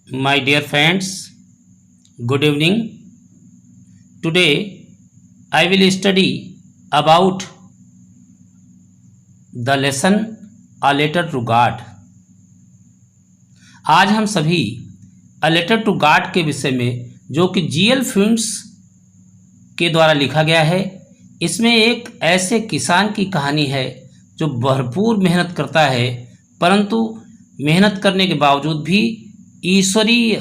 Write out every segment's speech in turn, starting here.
My dear friends, good evening. Today I will study about the lesson A Letter to God. आज हम सभी A Letter to God के विषय में, जो कि GL फिल्म्स के द्वारा लिखा गया है, इसमें एक ऐसे किसान की कहानी है जो भरपूर मेहनत करता है, परंतु मेहनत करने के बावजूद भी ईश्वरीय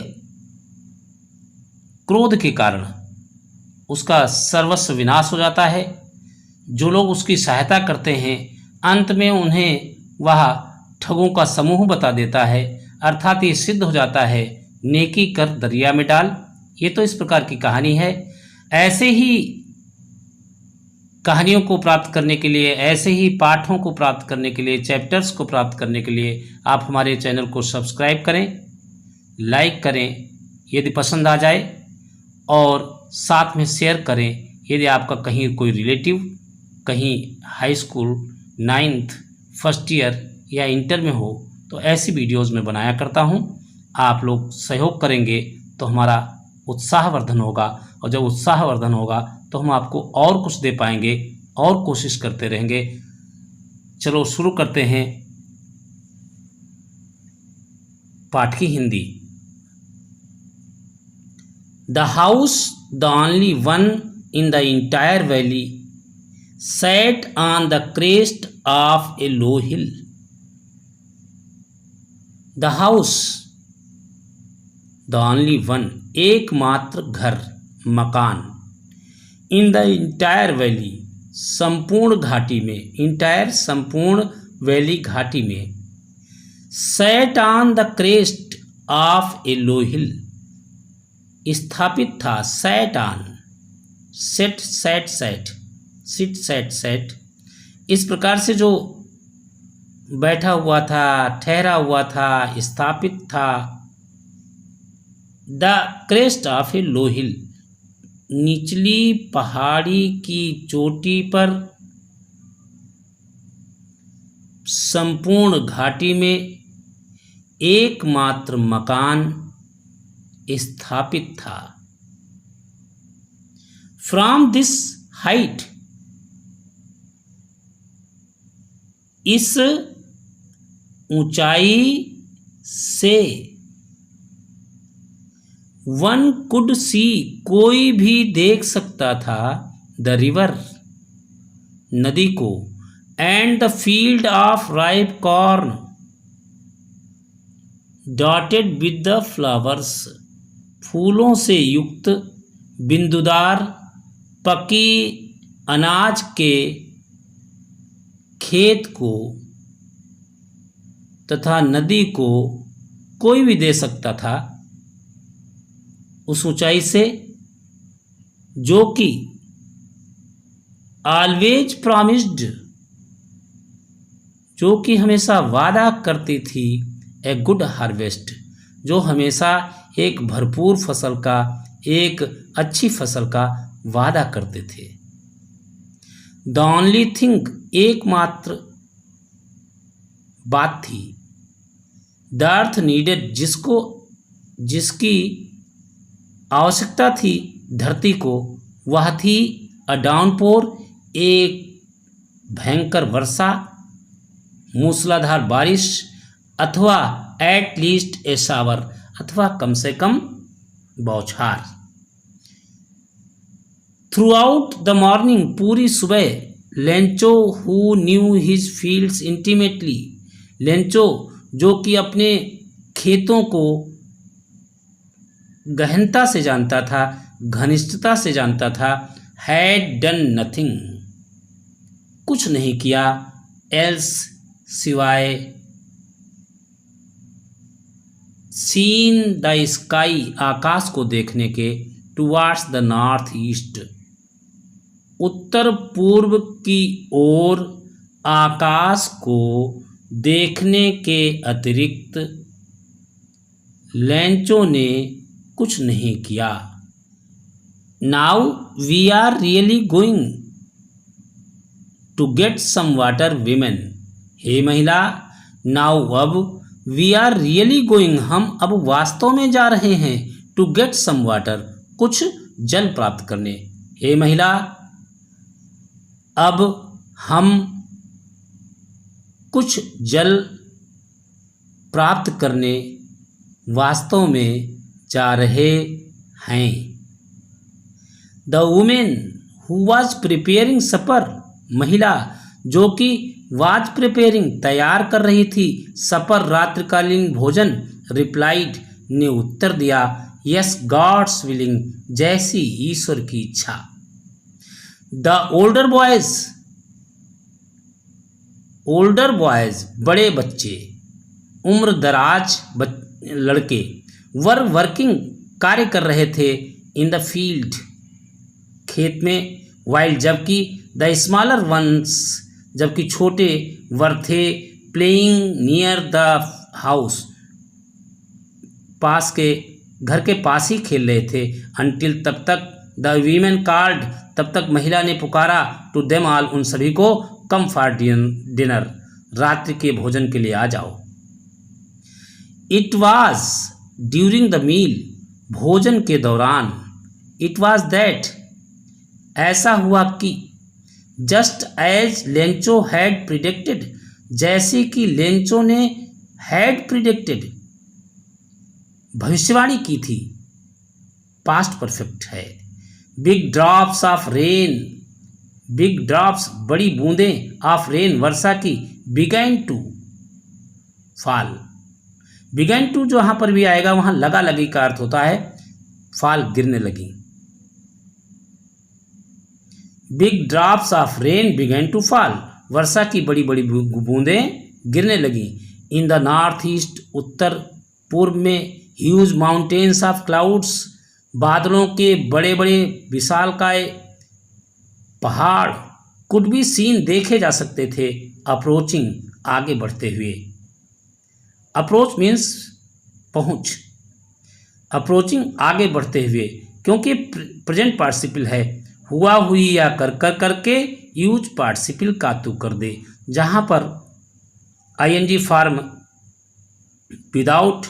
क्रोध के कारण उसका सर्वस्व विनाश हो जाता है। जो लोग उसकी सहायता करते हैं, अंत में उन्हें वह ठगों का समूह बता देता है, अर्थात ये सिद्ध हो जाता है नेकी कर दरिया में डाल। ये तो इस प्रकार की कहानी है। ऐसे ही कहानियों को प्राप्त करने के लिए, ऐसे ही पाठों को प्राप्त करने के लिए, चैप्टर्स को प्राप्त करने के लिए आप हमारे चैनल को सब्सक्राइब करें, लाइक करें यदि पसंद आ जाए, और साथ में शेयर करें यदि आपका कहीं कोई रिलेटिव कहीं high school 9th first year या इंटर में हो, तो ऐसी वीडियोस में बनाया करता हूं। आप लोग सहयोग करेंगे तो हमारा उत्साहवर्धन होगा, और जब उत्साहवर्धन होगा तो हम आपको और कुछ दे पाएंगे और कोशिश करते रहेंगे। चलो शुरू करते हैं पाठ की Hindi. The house, the only one in the entire valley, sat on the crest of a low hill. The house, the only one, एकमात्र घर, मकान, in the entire valley, संपूर्ण घाटी में, entire संपूर्ण वैली घाटी में, sat on the crest of a low hill, स्थापित था, sat on, sit sat sat, sit sat sat, इस प्रकार से जो बैठा हुआ था, ठहरा हुआ था, स्थापित था, द क्रेस्ट ऑफ ए लो हिल, निचली पहाड़ी की चोटी पर, संपूर्ण घाटी में एकमात्र मकान स्थापित था। फ्रॉम दिस हाइट, इस ऊंचाई से, वन कुड सी, कोई भी देख सकता था, द रिवर, नदी को, and the field of ripe corn dotted with the flowers, फूलों से युक्त बिंदुदार पकी अनाज के खेत को तथा नदी को कोई भी दे सकता था उस ऊंचाई से, जो कि ऑलवेज प्रॉमिस्ड, जो कि हमेशा वादा करती थी, ए गुड हार्वेस्ट, जो हमेशा एक भरपूर फसल का, एक अच्छी फसल का वादा करते थे। द ओनली थिंग, एकमात्र बात थी, द अर्थ नीडेड, जिसकी आवश्यकता थी धरती को, वह थी अ डाउनपोर, एक भयंकर वर्षा, मूसलाधार बारिश, अथवा एट लीस्ट ए शावर, अथवा कम से कम बौछार। थ्रू आउट द मॉर्निंग, पूरी सुबह, Lencho who knew his fields intimately, Lencho जो कि अपने खेतों को गहनता से जानता था, घनिष्ठता से जानता था, हैड डन नथिंग, कुछ नहीं किया, एल्स, सिवाय, सीन द स्काई, आकाश को देखने के, टुवार्ड्स द नॉर्थ ईस्ट, उत्तर पूर्व की ओर आकाश को देखने के अतिरिक्त लेंचो ने कुछ नहीं किया। Now we are really going to get some water women, हे महिला, नाउ अब, वी आर रियली गोइंग, हम अब वास्तव में जा रहे हैं, टू गेट सम वाटर, कुछ जल प्राप्त करने। हे महिला, अब हम कुछ जल प्राप्त करने वास्तव में जा रहे हैं। The women who was preparing supper, महिला जो कि वाज प्रिपेयरिंग तैयार कर रही थी, सपर रात्रिकालीन भोजन, रिप्लाइड ने उत्तर दिया, यस गॉड्स विलिंग, जैसी ईश्वर की इच्छा। द ओल्डर बॉयज बड़े बच्चे, उम्र दराज लड़के, वर वर्किंग कार्य कर रहे थे, इन द फील्ड खेत में, वाइल जबकि द स्मॉलर वंस जबकि छोटे वर थे, प्लेइंग नियर द हाउस पास के घर के पास ही खेल रहे थे, अंटिल तब तक द वीमेन कॉल्ड तब तक महिला ने पुकारा, टू देम ऑल उन सभी को, कम फॉर डिनर रात्रि के भोजन के लिए आ जाओ। It was during the meal भोजन के दौरान, इट वॉज दैट ऐसा हुआ कि, just as Lencho had predicted जैसे कि लेंचो ने हैड प्रिडिक्टेड भविष्यवाणी की थी, पास्ट परफेक्ट है। Big drops of rain, big drops बड़ी बूंदें, ऑफ रेन वर्षा की, began to fall, began to जो यहाँ पर भी आएगा वहाँ लगा लगी का अर्थ होता है फॉल गिरने लगी। Big drops of rain began to fall, वर्षा की बड़ी बड़ी बूंदें गिरने लगी। इन द नॉर्थ ईस्ट उत्तर पूर्व में, ह्यूज माउंटेन्स ऑफ क्लाउड्स बादलों के बड़े बड़े विशालकाय पहाड़, कुड बी सीन देखे जा सकते थे, अप्रोचिंग आगे बढ़ते हुए। अप्रोच मीन्स पहुँच, अप्रोचिंग आगे बढ़ते हुए, क्योंकि प्रेजेंट पार्टिसिपल है, हुआ हुई या कर कर करके यूज पार्टिसिपल का तू कर दे, जहाँ पर ING form without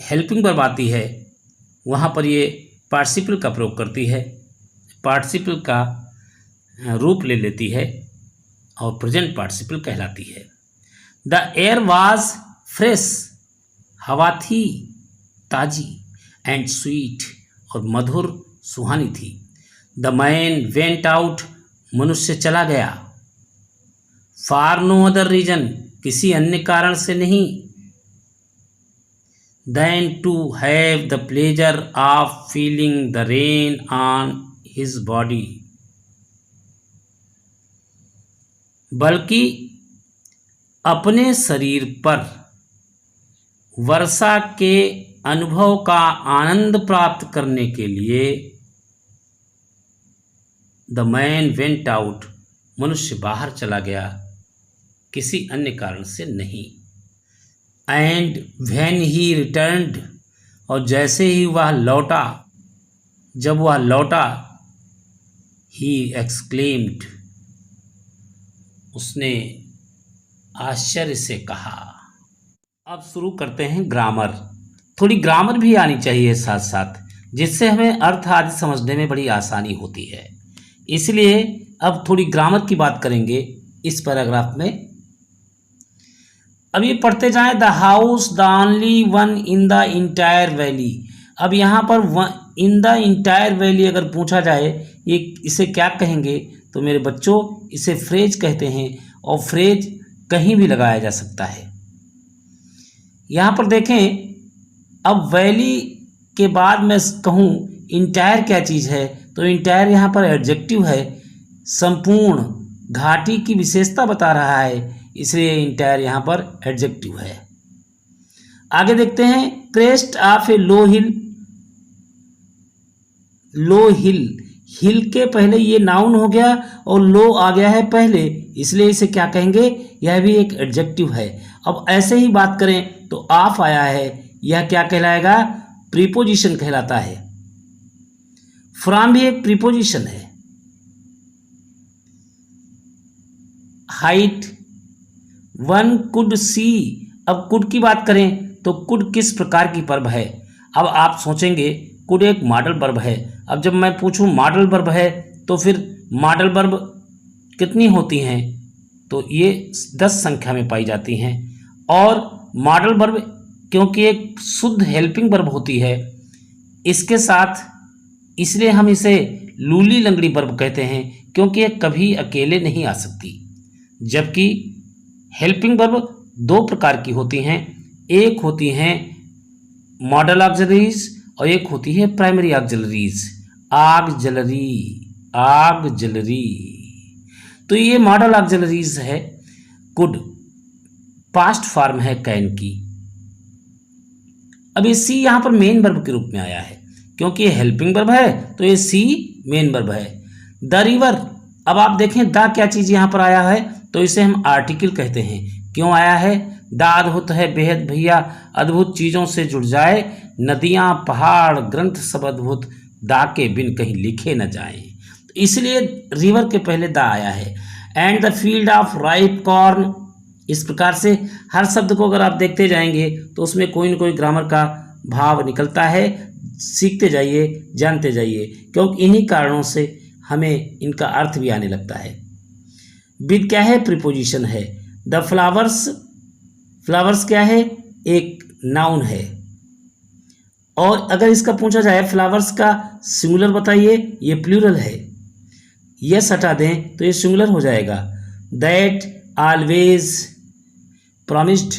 helping verb आती है वहाँ पर ये पार्टिसिपल का प्रयोग करती है, पार्टिसिपल का रूप ले लेती है और प्रेजेंट पार्टिसिपल कहलाती है। द एयर वाज फ्रेश, हवा थी ताजी, एंड स्वीट और मधुर सुहानी थी। द मैन वेंट आउट, मनुष्य चला गया, फॉर नो अदर रीजन, किसी अन्य कारण से नहीं, then to have the pleasure of feeling the rain on his body, बल्कि अपने शरीर पर वर्षा के अनुभव का आनंद प्राप्त करने के लिए। द मैन वेंट आउट, मनुष्य बाहर चला गया, किसी अन्य कारण से नहीं। एंड व्हेन ही रिटर्न्ड, और जैसे ही वह लौटा, जब वह लौटा, ही एक्सक्लेम्ड, उसने आश्चर्य से कहा। अब शुरू करते हैं ग्रामर। थोड़ी ग्रामर भी आनी चाहिए साथ साथ, जिससे हमें अर्थ आदि समझने में बड़ी आसानी होती है। इसलिए अब थोड़ी ग्रामर की बात करेंगे इस पैराग्राफ में। अब ये पढ़ते जाएं। The house the only one in the entire valley. अब यहाँ पर इन द इंटायर वैली अगर पूछा जाए ये इसे क्या कहेंगे, तो मेरे बच्चों इसे फ्रेज कहते हैं, और फ्रेज कहीं भी लगाया जा सकता है। यहाँ पर देखें, अब वैली के बाद मैं कहूँ इंटायर क्या चीज़ है, तो इंटायर यहाँ पर एडजेक्टिव है, संपूर्ण, घाटी की विशेषता बता रहा है, इसलिए इंटायर यहाँ पर एडजेक्टिव है। आगे देखते हैं। क्रेस्ट ऑफ ए लो हिल, लो हिल, हिल के पहले ये नाउन हो गया और लो आ गया है पहले, इसलिए इसे क्या कहेंगे, यह भी एक एडजेक्टिव है। अब ऐसे ही बात करें तो ऑफ आया है, यह क्या कहलाएगा, प्रीपोजिशन कहलाता है। फ्रॉम भी एक प्रीपोजिशन है। हाइट, वन कुड सी अब कुड की बात करें तो कुड किस प्रकार की वर्ब है। अब आप सोचेंगे कुड एक मॉडल वर्ब है। अब जब मैं पूछूं मॉडल वर्ब है तो फिर मॉडल वर्ब कितनी होती हैं, तो ये 10 संख्या में पाई जाती हैं। और मॉडल वर्ब क्योंकि एक शुद्ध हेल्पिंग वर्ब होती है, इसके साथ इसलिए हम इसे लूली लंगड़ी वर्ब कहते हैं, क्योंकि ये कभी अकेले नहीं आ सकती। जबकि हेल्पिंग वर्ब 2 प्रकार की होती हैं, एक होती हैं मॉडल ऑक्सिलरीज और एक होती है प्राइमरी ऑक्सिलरीज। आग जलरी। तो ये मॉडल ऑक्सिलरीज है। कुड पास्ट फॉर्म है कैन की। अब ये सी यहां पर मेन वर्ब के रूप में आया है, क्योंकि ये हेल्पिंग वर्ब है तो ये सी मेन वर्ब है। द रिवर, अब आप देखें द क्या चीज यहां पर आया है, तो इसे हम आर्टिकल कहते हैं। क्यों आया है? द अद्भुत है बेहद भैया, अद्भुत चीजों से जुड़ जाए, नदियां पहाड़ ग्रंथ सब अद्भुत, दा के बिन कहीं लिखे न जाएं। तो इसलिए रिवर के पहले दा आया है। And the field of ripe corn, इस प्रकार से हर शब्द को अगर आप देखते जाएंगे तो उसमें कोई न कोई ग्रामर का भाव निकलता है। सीखते जाइए, जानते जाइए, क्योंकि इन्हीं कारणों से हमें इनका अर्थ भी आने लगता है। विद क्या है? प्रीपोजिशन है। द फ्लावर्स क्या है? एक नाउन है। और अगर इसका पूछा जाए फ्लावर्स का सिंगुलर बताइए, ये प्लूरल है। यस हटा दें तो ये सिंगुलर हो जाएगा। दैट ऑलवेज प्रॉमिस्ड,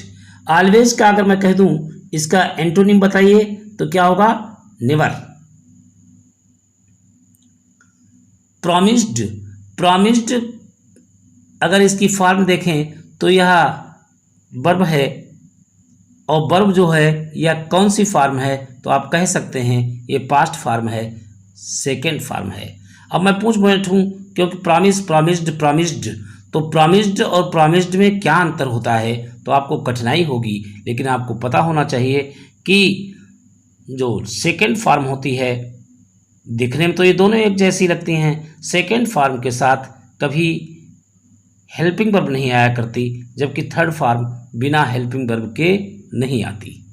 ऑलवेज का अगर मैं कह दूं इसका एंटोनिम बताइए तो क्या होगा? नेवर। प्रॉमिस्ड अगर इसकी फॉर्म देखें तो यह वर्ब है, और वर्ब जो है यह कौन सी फॉर्म है, तो आप कह सकते हैं ये पास्ट फॉर्म है, सेकेंड फॉर्म है। अब मैं पूछ बैठूं क्योंकि प्रॉमिस्ड, तो प्रॉमिस्ड और प्रॉमिस्ड में क्या अंतर होता है, तो आपको कठिनाई होगी। लेकिन आपको पता होना चाहिए कि जो सेकेंड फॉर्म होती है, दिखने में तो ये दोनों एक जैसी लगती हैं, सेकेंड फॉर्म के साथ कभी हेल्पिंग वर्ब नहीं आया करती, जबकि थर्ड फॉर्म बिना हेल्पिंग वर्ब के नहीं आती।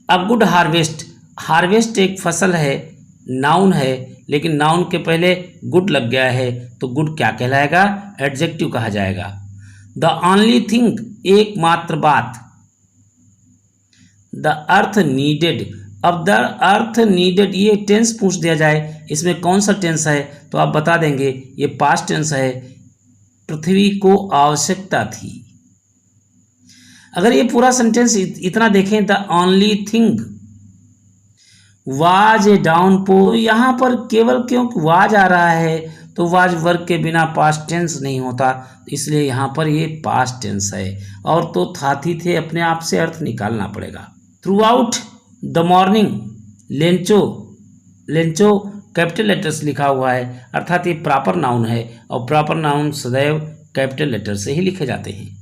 अब गुड हार्वेस्ट एक फसल है, नाउन है, लेकिन नाउन के पहले गुड लग गया है तो गुड क्या कहलाएगा? एडजेक्टिव कहा जाएगा। द ओनली थिंग, एकमात्र बात। द अर्थ नीडेड, अब द अर्थ नीडेड ये टेंस पूछ दिया जाए, इसमें कौन सा टेंस है, तो आप बता देंगे ये पास्ट टेंस है, पृथ्वी को आवश्यकता थी। अगर ये पूरा सेंटेंस इतना देखें, the only thing was a downpour, यहाँ पर केवल क्योंकि वाज आ रहा है तो वाज वर्ग के बिना पास्ट टेंस नहीं होता, इसलिए यहाँ पर ये पास्ट टेंस है। और तो थाथी थे, अपने आप से अर्थ निकालना पड़ेगा। Through out the morning, Lencho capital letters लिखा हुआ है, अर्थात ये प्रॉपर नाउन है, और प्रॉपर नाउन सदैव कैपिटल लेटर से ही लिखे जाते हैं।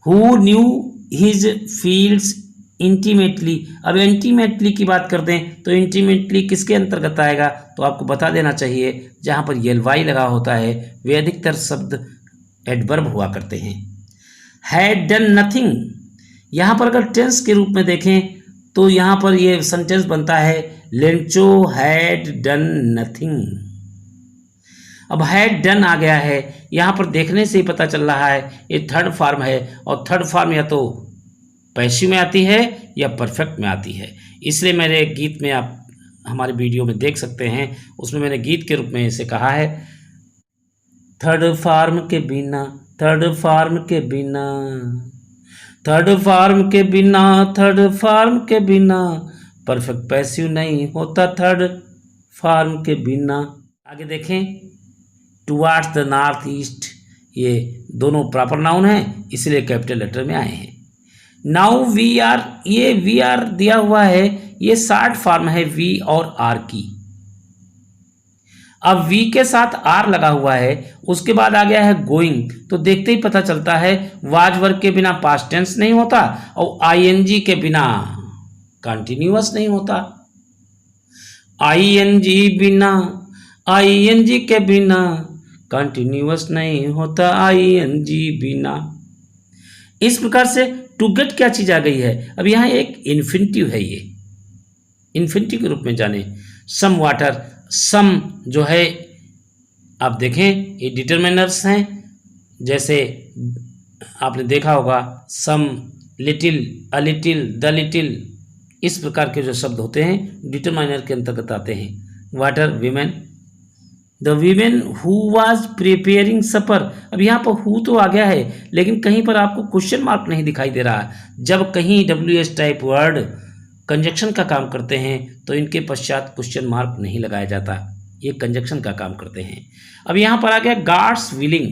Who knew his fields intimately, अब इंटीमेटली की बात कर दें तो इंटीमेटली किसके अंतर्गत आएगा, तो आपको बता देना चाहिए जहां पर एलवाई लगा होता है वे अधिकतर शब्द एडवर्ब हुआ करते हैं। हैड डन नथिंग, यहाँ पर अगर टेंस के रूप में देखें तो यहाँ पर ये सेंटेंस बनता है लेंचो हैड डन नथिंग। अब हैड डन आ गया है, यहाँ पर देखने से ही पता चल रहा है ये थर्ड फॉर्म है, और थर्ड फॉर्म या तो पैसिव में आती है या परफेक्ट में आती है। इसलिए मेरे गीत में आप हमारे वीडियो में देख सकते हैं, उसमें मैंने गीत के रूप में इसे कहा है, थर्ड फॉर्म के बिना, थर्ड फॉर्म के बिना, थर्ड फॉर्म के बिना, थर्ड फॉर्म के बिना परफेक्ट पैसिव नहीं होता, थर्ड फॉर्म के बिना। आगे देखें, टुवार्ड्स द नॉर्थ ईस्ट, ये दोनों प्रॉपर नाउन हैं, इसलिए कैपिटल लेटर में आए हैं। नाउ वी आर, ये वी आर दिया हुआ है, ये शॉर्ट फॉर्म है वी और आर की। अब वी के साथ आर लगा हुआ है, उसके बाद आ गया है गोइंग, तो देखते ही पता चलता है वाज वर्ग के बिना पास्ट टेंस नहीं होता, और आईएनजी के बिना कंटिन्यूअस नहीं होता। आईएनजी बिना, आईएनजी के बिना कंटिन्यूअस नहीं होता ING बिना। इस प्रकार से टू गेट क्या चीज आ गई है, अब यहाँ एक इन्फिनिटिव है, ये इन्फिनिटिव के रूप में जाने। सम वाटर, सम जो है आप देखें ये डिटरमिनर्स हैं, जैसे आपने देखा होगा some, little, a little, the little, इस प्रकार के जो शब्द होते हैं डिटरमाइनर के अंतर्गत आते हैं। Water, women, the women who was preparing supper. अब यहाँ पर हु तो आ गया है, लेकिन कहीं पर आपको क्वेश्चन मार्क नहीं दिखाई दे रहा। जब कहीं WH टाइप वर्ड कंजक्शन का काम करते हैं तो इनके पश्चात क्वेश्चन मार्क नहीं लगाया जाता, ये कंजक्शन का काम करते हैं। अब यहाँ पर आ गया गॉड्स विलिंग,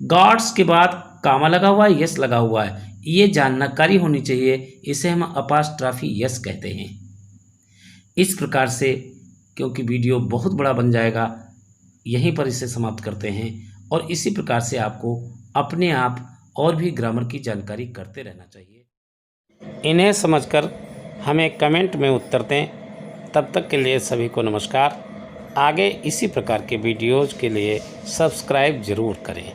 गॉड्स के बाद कामा लगा हुआ है, यस लगा हुआ है, ये जानकारी होनी चाहिए, इसे हम अपास्ट्रॉफी यस कहते हैं। इस प्रकार से क्योंकि वीडियो बहुत बड़ा बन जाएगा, यहीं पर इसे समाप्त करते हैं और इसी प्रकार से आपको अपने आप और भी ग्रामर की जानकारी करते रहना चाहिए। इन्हें समझकर हमें कमेंट में उत्तर दें। तब तक के लिए सभी को नमस्कार। आगे इसी प्रकार के वीडियोज़ के लिए सब्सक्राइब ज़रूर करें।